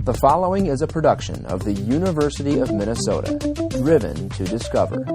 The following is a production of the University of Minnesota, driven to discover.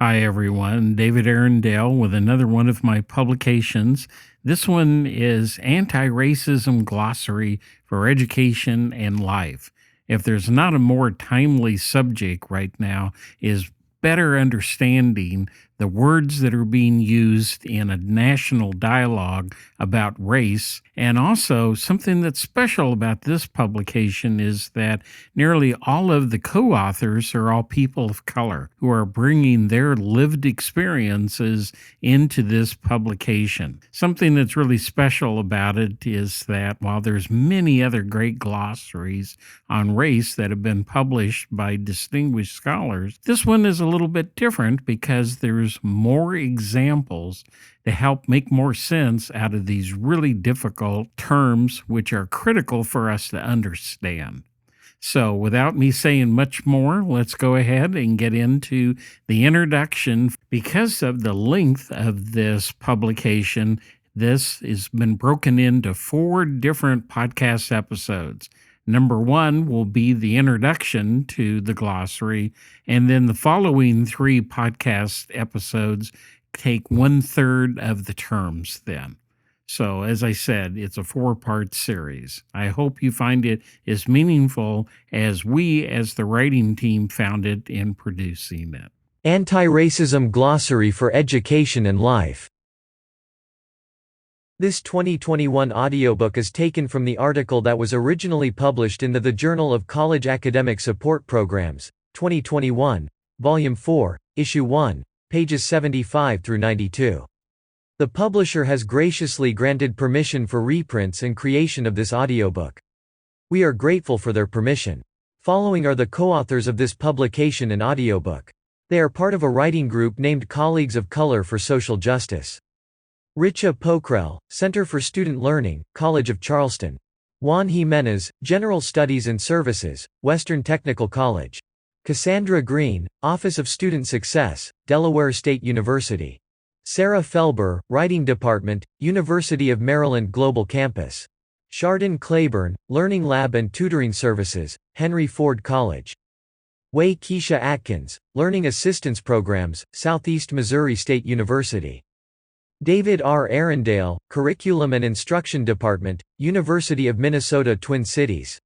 Hi everyone, David Arundel with another one of my publications. This one is Antiracism Glossary for Education and Life. If there's not a more timely subject right now, is better understanding the words that are being used in a national dialogue about race. And also, something that's special about this publication is that nearly all of the co-authors are all people of color who are bringing their lived experiences into this publication. Something that's really special about it is that while there's many other great glossaries on race that have been published by distinguished scholars, this one is a little bit different because there's more examples to help make more sense out of these really difficult terms which are critical for us to understand. So without me saying much more, let's go ahead and get into the introduction. Because of the length of this publication, this has been broken into 4 different podcast episodes. Number 1 will be the introduction to the glossary, and then the following 3 podcast episodes take 1/3 of the terms then. So, as I said, it's a 4-part series. I hope you find it as meaningful as we, as the writing team, found it in producing it. Antiracism Glossary for Education and Life. This 2021 audiobook is taken from the article that was originally published in the Journal of College Academic Support Programs, 2021, Volume 4, Issue 1, pages 75 through 92. The publisher has graciously granted permission for reprints and creation of this audiobook. We are grateful for their permission. Following are the co-authors of this publication and audiobook. They are part of a writing group named Colleagues of Color for Social Justice. Richa Pokhrel, Center for Student Learning, College of Charleston. Juan Jimenez, General Studies and Services, Western Technical College. Cassandra Green, Office of Student Success, Delaware State University. Sarah Felber, Writing Department, University of Maryland Global Campus. Chardon Claiborne, Learning Lab and Tutoring Services, Henry Ford College. Wei Keisha Atkins, Learning Assistance Programs, Southeast Missouri State University. David R. Arundel, Curriculum and Instruction Department, University of Minnesota Twin Cities.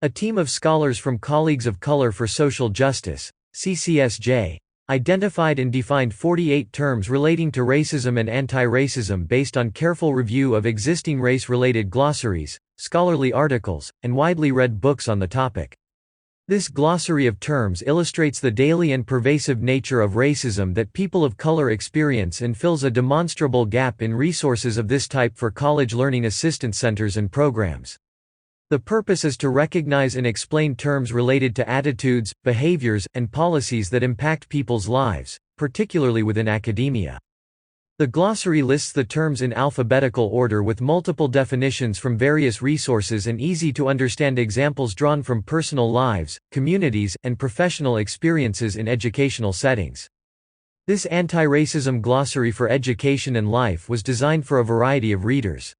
A team of scholars from Colleagues of Color for Social Justice, CCSJ, identified and defined 48 terms relating to racism and anti-racism based on careful review of existing race-related glossaries, scholarly articles, and widely read books on the topic. This glossary of terms illustrates the daily and pervasive nature of racism that people of color experience and fills a demonstrable gap in resources of this type for college learning assistance centers and programs. The purpose is to recognize and explain terms related to attitudes, behaviors, and policies that impact people's lives, particularly within academia. The glossary lists the terms in alphabetical order with multiple definitions from various resources and easy-to-understand examples drawn from personal lives, communities, and professional experiences in educational settings. This anti-racism glossary for education and life was designed for a variety of readers.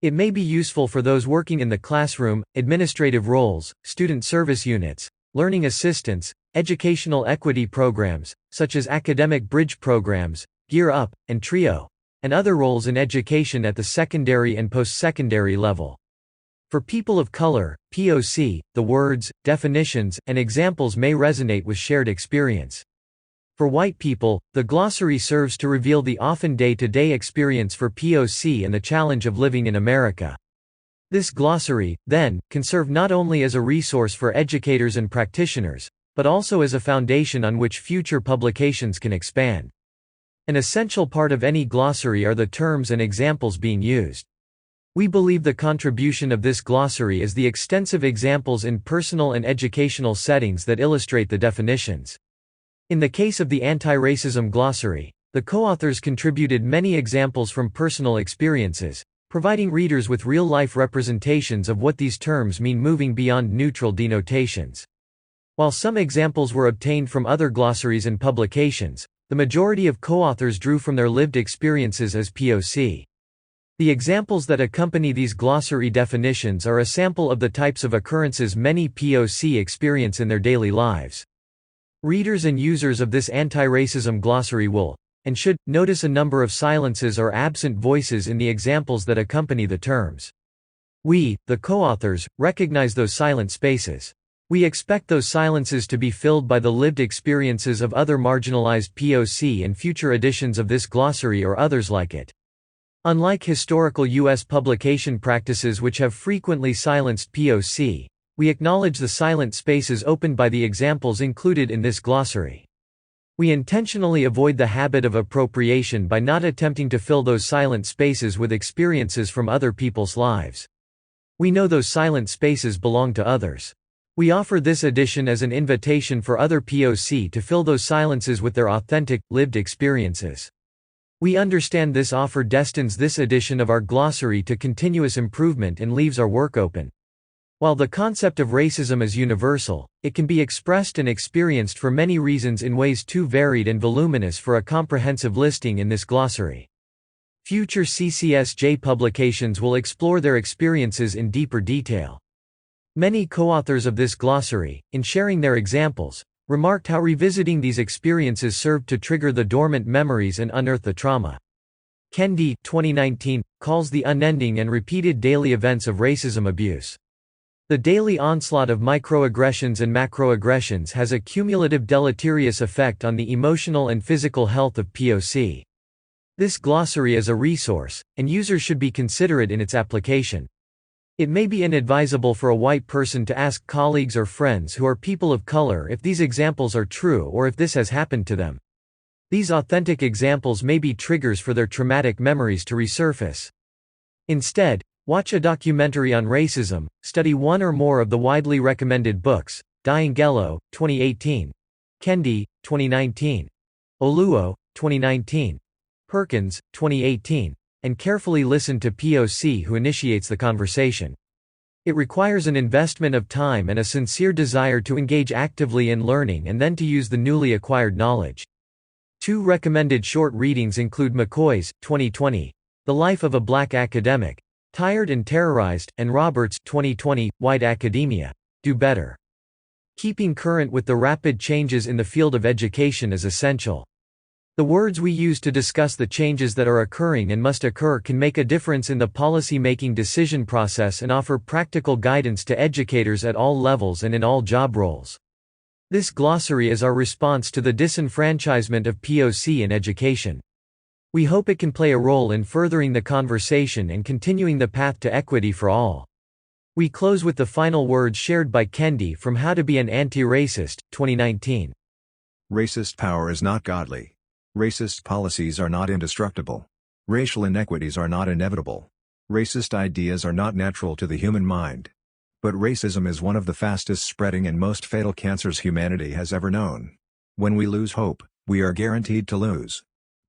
It may be useful for those working in the classroom, administrative roles, student service units, learning assistance, educational equity programs, such as academic bridge programs, Gear Up, and TRIO, and other roles in education at the secondary and post-secondary level. For people of color, POC, the words, definitions, and examples may resonate with shared experience. For white people, the glossary serves to reveal the often day-to-day experience for POC and the challenge of living in America. This glossary, then, can serve not only as a resource for educators and practitioners, but also as a foundation on which future publications can expand. An essential part of any glossary are the terms and examples being used. We believe the contribution of this glossary is the extensive examples in personal and educational settings that illustrate the definitions. In the case of the Antiracism Glossary, the co-authors contributed many examples from personal experiences, providing readers with real-life representations of what these terms mean moving beyond neutral denotations. While some examples were obtained from other glossaries and publications, the majority of co-authors drew from their lived experiences as POC. The examples that accompany these glossary definitions are a sample of the types of occurrences many POC experience in their daily lives. Readers and users of this anti-racism glossary will, and should, notice a number of silences or absent voices in the examples that accompany the terms. We, the co-authors, recognize those silent spaces. We expect those silences to be filled by the lived experiences of other marginalized POC in future editions of this glossary or others like it. Unlike historical U.S. publication practices which have frequently silenced POC, we acknowledge the silent spaces opened by the examples included in this glossary. We intentionally avoid the habit of appropriation by not attempting to fill those silent spaces with experiences from other people's lives. We know those silent spaces belong to others. We offer this edition as an invitation for other POC to fill those silences with their authentic, lived experiences. We understand this offer destines this edition of our glossary to continuous improvement and leaves our work open. While the concept of racism is universal, it can be expressed and experienced for many reasons in ways too varied and voluminous for a comprehensive listing in this glossary. Future CCSJ publications will explore their experiences in deeper detail. Many co-authors of this glossary, in sharing their examples, remarked how revisiting these experiences served to trigger the dormant memories and unearth the trauma. Kendi, 2019, calls the unending and repeated daily events of racism abuse. The daily onslaught of microaggressions and macroaggressions has a cumulative deleterious effect on the emotional and physical health of POC. This glossary is a resource, and users should be considerate in its application. It may be inadvisable for a white person to ask colleagues or friends who are people of color if these examples are true or if this has happened to them. These authentic examples may be triggers for their traumatic memories to resurface. Instead, watch a documentary on racism, study one or more of the widely recommended books, Diangelo, 2018. Kendi, 2019. Oluo, 2019. Perkins, 2018. And carefully listen to POC who initiates the conversation. It requires an investment of time and a sincere desire to engage actively in learning and then to use the newly acquired knowledge. Two recommended short readings include McCoy's, 2020, The Life of a Black Academic, Tired and Terrorized, and Roberts, 2020, White Academia, Do Better. Keeping current with the rapid changes in the field of education is essential. The words we use to discuss the changes that are occurring and must occur can make a difference in the policy-making decision process and offer practical guidance to educators at all levels and in all job roles. This glossary is our response to the disenfranchisement of POC in education. We hope it can play a role in furthering the conversation and continuing the path to equity for all. We close with the final words shared by Kendi from How to Be an Anti-Racist, 2019. Racist power is not godly. Racist policies are not indestructible. Racial inequities are not inevitable. Racist ideas are not natural to the human mind. But racism is one of the fastest spreading and most fatal cancers humanity has ever known. When we lose hope, we are guaranteed to lose.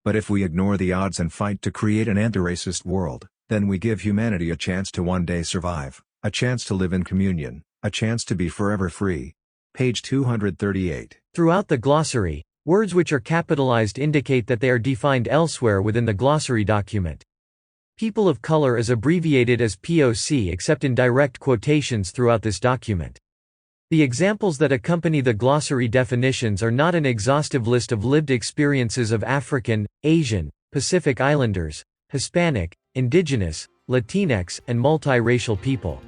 But if we ignore the odds and fight to create an anti-racist world, then we give humanity a chance to one day survive, a chance to live in communion, a chance to be forever free. Page 238. Throughout the glossary, words which are capitalized indicate that they are defined elsewhere within the glossary document. People of color is abbreviated as POC except in direct quotations throughout this document. The examples that accompany the glossary definitions are not an exhaustive list of lived experiences of African, Asian, Pacific Islanders, Hispanic, Indigenous, Latinx, and multiracial people.